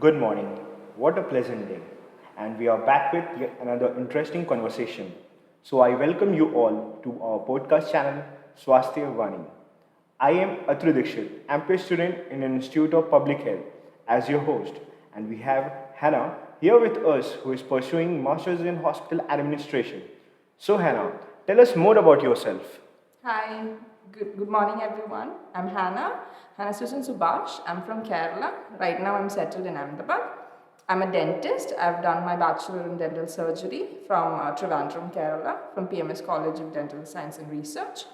Good morning. What a pleasant day. And we are back with yet another interesting conversation. So I welcome you all to our podcast channel, S1IE15. I am Atru Dikshit, MP student in an Institute of Public Health as your host. And we have Hanna here with us who is pursuing Masters in Hospital Administration. So Hanna, tell us more about yourself. Hi, good morning everyone. I'm Hanna Susan Subash. I'm from Kerala. Right now I'm settled in Ahmedabad. I'm a dentist. I've done my bachelor in dental surgery from Trivandrum, Kerala, from PMS College of Dental Science and Research.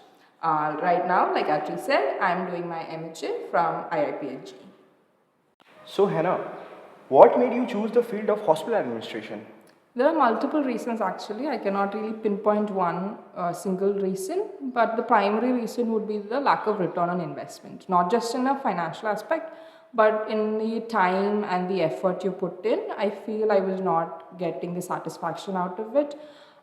Right now, like Atri said, I'm doing my MHA from IIPHG. So Hanna, what made you choose the field of hospital administration? There are multiple reasons actually. I cannot really pinpoint one single reason, but the primary reason would be the lack of return on investment, not just in a financial aspect, but in the time and the effort you put in. I feel I was not getting the satisfaction out of it.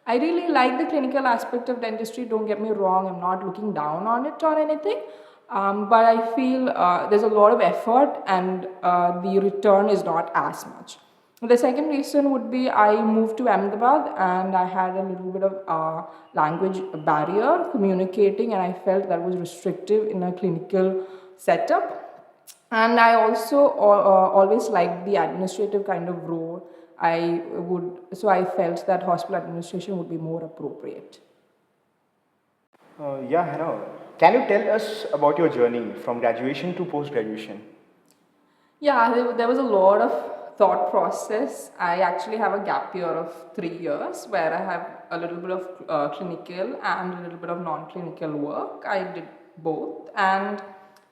I really like the clinical aspect of dentistry, don't get me wrong, I'm not looking down on it or anything. But I feel there's a lot of effort and the return is not as much. The second reason would be I moved to Ahmedabad and I had a little bit of language barrier communicating, and I felt that was restrictive in a clinical setup. And I also always liked the administrative kind of role. So I felt that hospital administration would be more appropriate. Yeah, Hannah. Can you tell us about your journey from graduation to post graduation? Yeah, there was a lot of thought process. I actually have a gap year of 3 years where I have a little bit of clinical and a little bit of non-clinical work. I did both, and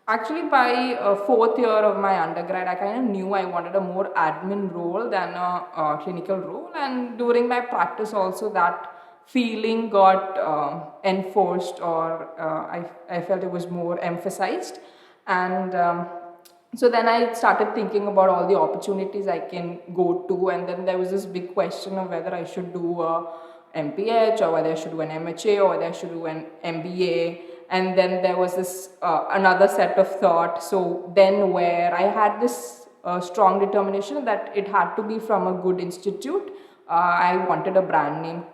actually by fourth year of my undergrad, I kind of knew I wanted a more admin role than a clinical role. And during my practice, also that feeling got enforced, or I felt it was more emphasized, and so then I started thinking about all the opportunities I can go to, and then there was this big question of whether I should do a MPH or whether I should do an MHA or whether I should do an MBA. And then there was this another set of thought. So then where I had this strong determination that it had to be from a good institute. I wanted a brand name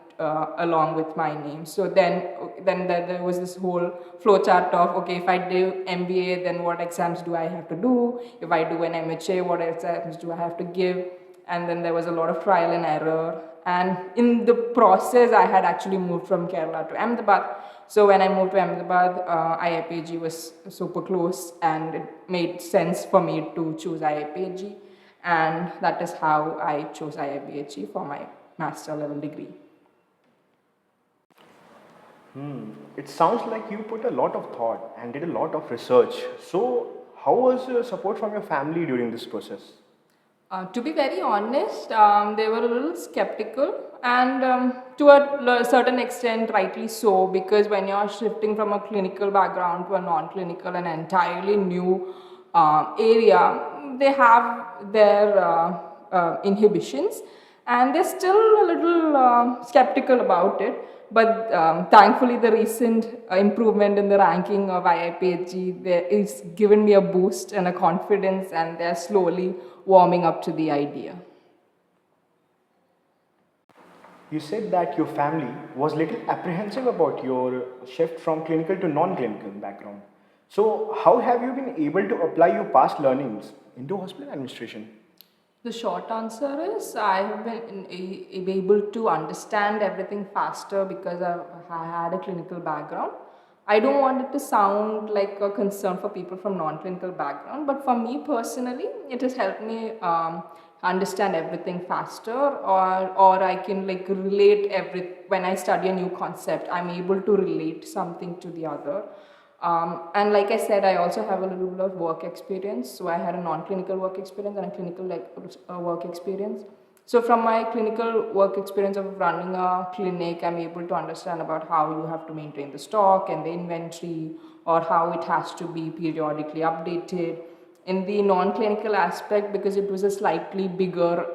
along with my name. So then there was this whole flowchart of, okay, if I do MBA, then what exams do I have to do? If I do an MHA, what exams do I have to give? And then there was a lot of trial and error. And in the process, I had actually moved from Kerala to Ahmedabad. So when I moved to Ahmedabad, IIPG was super close, and it made sense for me to choose IIPG. And that is how I chose IIPG for my master level degree. It sounds like you put a lot of thought and did a lot of research. So, how was your support from your family during this process? To be very honest, they were a little skeptical, and to a certain extent, rightly so, because when you're shifting from a clinical background to a non clinical, an entirely new area, they have their inhibitions, and they're still a little skeptical about it. But thankfully, the recent improvement in the ranking of IIPHG is given me a boost and a confidence, and they're slowly warming up to the idea. You said that your family was little apprehensive about your shift from clinical to non-clinical background. So, how have you been able to apply your past learnings into hospital administration? The short answer is I have been able to understand everything faster because I had a clinical background. I don't want it to sound like a concern for people from non-clinical background, but for me personally, it has helped me understand everything faster, or I can like relate when I study a new concept, I'm able to relate something to the other. And like I said, I also have a little bit of work experience. So I had a non-clinical work experience and a clinical work experience. So from my clinical work experience of running a clinic, I'm able to understand about how you have to maintain the stock and the inventory, or how it has to be periodically updated. In the non-clinical aspect, because it was a slightly bigger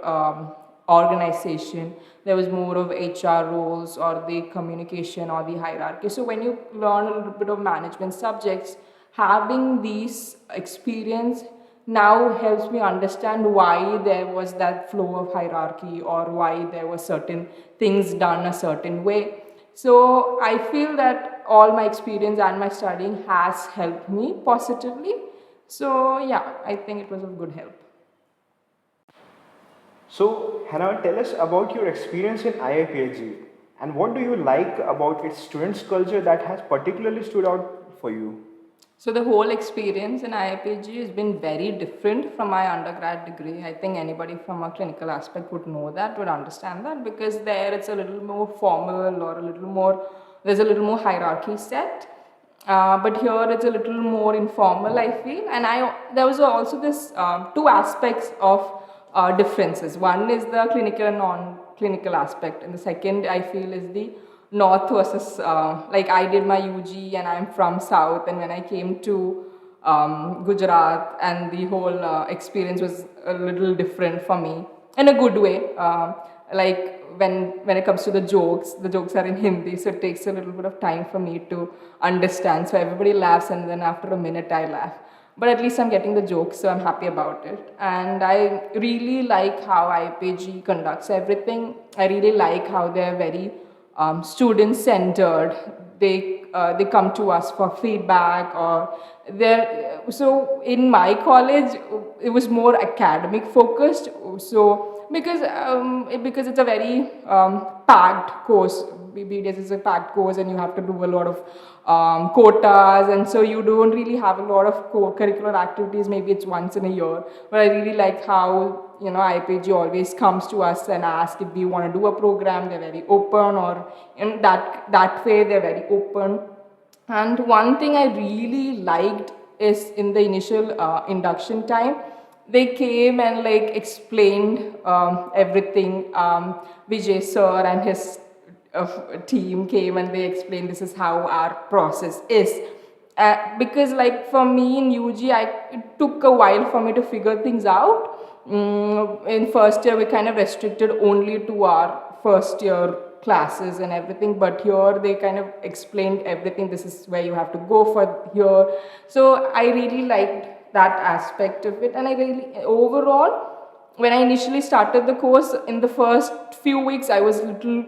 organization, there was more of HR roles or the communication or the hierarchy. So when you learn a little bit of management subjects, having these experience now helps me understand why there was that flow of hierarchy or why there were certain things done a certain way. So I feel that all my experience and my studying has helped me positively. So yeah, I think it was of good help. So, Hannah, tell us about your experience in IIPHG and what do you like about its students' culture that has particularly stood out for you? So the whole experience in IIPG has been very different from my undergrad degree. I think anybody from a clinical aspect would know that, would understand that, because there it's a little more formal or a little more, there's a little more hierarchy set. But here it's a little more informal, I feel. And there was also this two aspects of differences. One is the clinical and non-clinical aspect, and the second I feel is the north versus like I did my UG and I'm from south, and when I came to Gujarat, and the whole experience was a little different for me in a good way. Like when it comes to the jokes are in Hindi, so it takes a little bit of time for me to understand. So everybody laughs, and then after a minute I laugh. But at least I'm getting the jokes, so I'm happy about it. And I really like how IPG conducts everything. I really like how they're very student centered. They come to us for feedback, or so in my college it was more academic focused. So because it's a very packed course. BBDS is a packed course, and you have to do a lot of quotas, and so you don't really have a lot of curricular activities. Maybe it's once in a year. But I really like how IPG always comes to us and asks if we want to do a program. They're very open, or in that way they're very open. And one thing I really liked is in the initial induction time, they came and like explained everything. Vijay sir and his team came and they explained this is how our process is. Because like for me in UG, it took a while for me to figure things out. In first year, we kind of restricted only to our first year classes and everything, but here they kind of explained everything. This is where you have to go for here. So I really liked that aspect of it, and I really overall, when I initially started the course, in the first few weeks I was a little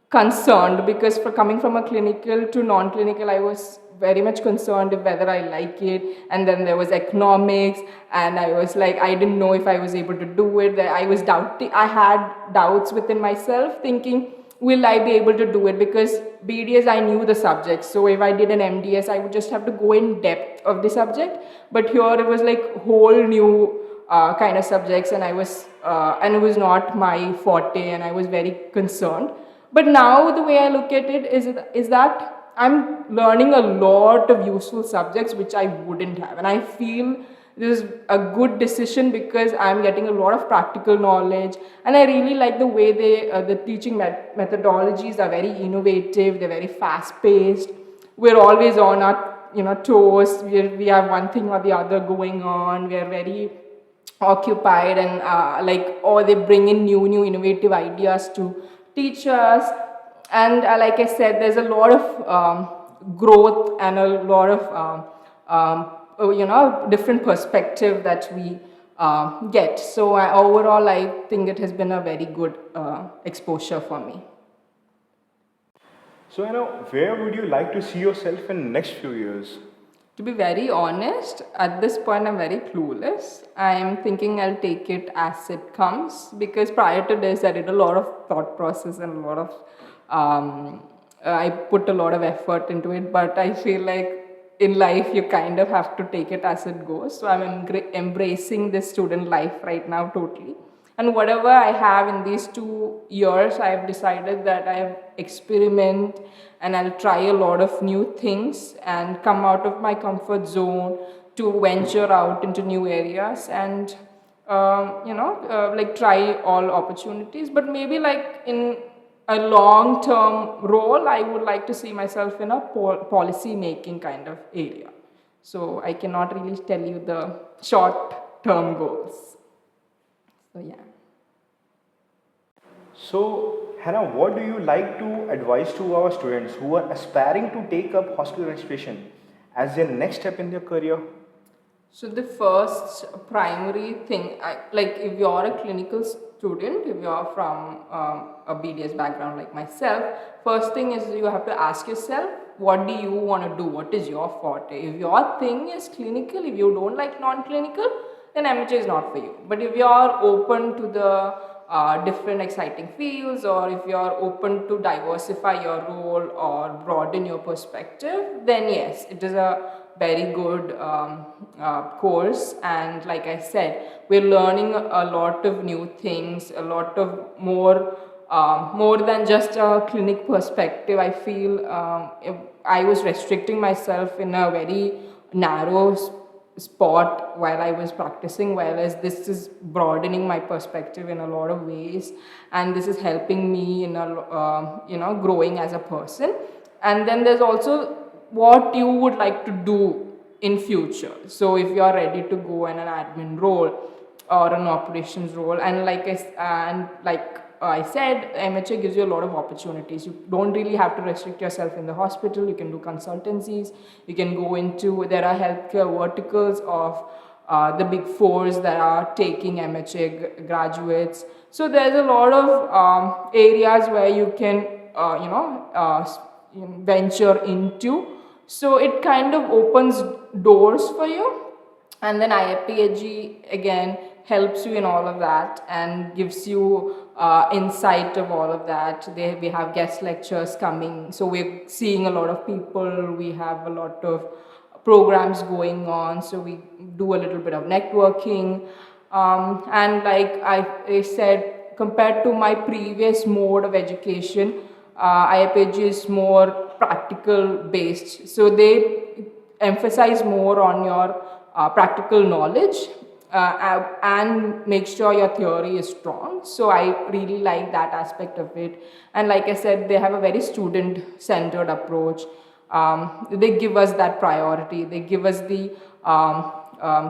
concerned, because for coming from a clinical to non-clinical, I was very much concerned of whether I like it. And then there was economics, and I was like, I didn't know if I was able to do it. I was doubting, I had doubts within myself, thinking, will I be able to do it? Because BDS, I knew the subject. So if I did an MDS, I would just have to go in depth of the subject. But here it was like whole new kind of subjects, and and it was not my forte, and I was very concerned. But now the way I look at it is that I'm learning a lot of useful subjects which I wouldn't have, and I feel this is a good decision because I'm getting a lot of practical knowledge, and I really like the way the teaching methodologies are very innovative. They're very fast paced. We're always on our toes. We have one thing or the other going on. We are very occupied, and or they bring in new innovative ideas to teach us. And like I said, there's a lot of growth and a lot of different perspective that we get. So overall I think it has been a very good exposure for me. So, where would you like to see yourself in next few years? To be very honest, at this point I'm very clueless. I am thinking I'll take it as it comes, because prior to this I did a lot of thought process and a lot of I put a lot of effort into it, but I feel like in life you kind of have to take it as it goes. So I'm embracing this student life right now totally. And whatever I have in these 2 years, I've decided that I've experiment and I'll try a lot of new things and come out of my comfort zone to venture out into new areas and like try all opportunities. But maybe like in a long-term role, I would like to see myself in a policy making kind of area. So I cannot really tell you the short-term goals. So yeah. So, Hannah, what do you like to advise to our students who are aspiring to take up hospital administration as their next step in their career? So the first primary thing, like if you're a clinical student, if you're from a BDS background like myself, first thing is you have to ask yourself, what do you want to do? What is your forte? If your thing is clinical, if you don't like non-clinical, then MHA is not for you. But if you're open to the different exciting fields, or if you're open to diversify your role or broaden your perspective, then yes, it is a very good course. And like I said, we're learning a lot of new things, a lot of more than just a clinic perspective. I feel if I was restricting myself in a very narrow spot while I was practicing, whereas this is broadening my perspective in a lot of ways, and this is helping me in a growing as a person. And then there's also what you would like to do in future. So if you are ready to go in an admin role or an operations role, and like I said, MHA gives you a lot of opportunities. You don't really have to restrict yourself in the hospital. You can do consultancies. You can go into, there are healthcare verticals of the big fours that are taking MHA graduates. So there's a lot of areas where you can, venture into. So it kind of opens doors for you. And then IAPAG again helps you in all of that and gives you insight of all of that. We have guest lectures coming, so we're seeing a lot of people. We have a lot of programs going on, so we do a little bit of networking. And like I said, compared to my previous mode of education, IAPAG is more practical based. So they emphasize more on your practical knowledge and make sure your theory is strong. So I really like that aspect of it. And like I said, they have a very student-centered approach. They give us that priority. They give us the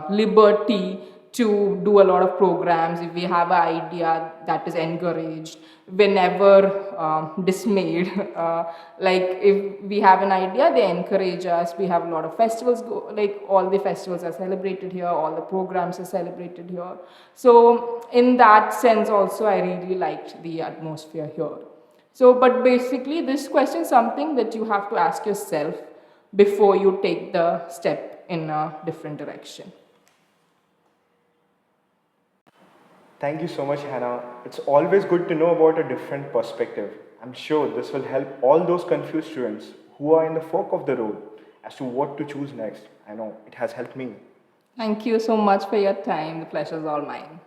liberty to do a lot of programs. If we have an idea, that is encouraged. We're never dismayed. Like if we have an idea, they encourage us. We have a lot of festivals, like all the festivals are celebrated here, all the programs are celebrated here. So in that sense also, I really liked the atmosphere here. So, but basically this question is something that you have to ask yourself before you take the step in a different direction. Thank you so much, Hannah. It's always good to know about a different perspective. I'm sure this will help all those confused students who are in the fork of the road as to what to choose next. I know it has helped me. Thank you so much for your time. The pleasure is all mine.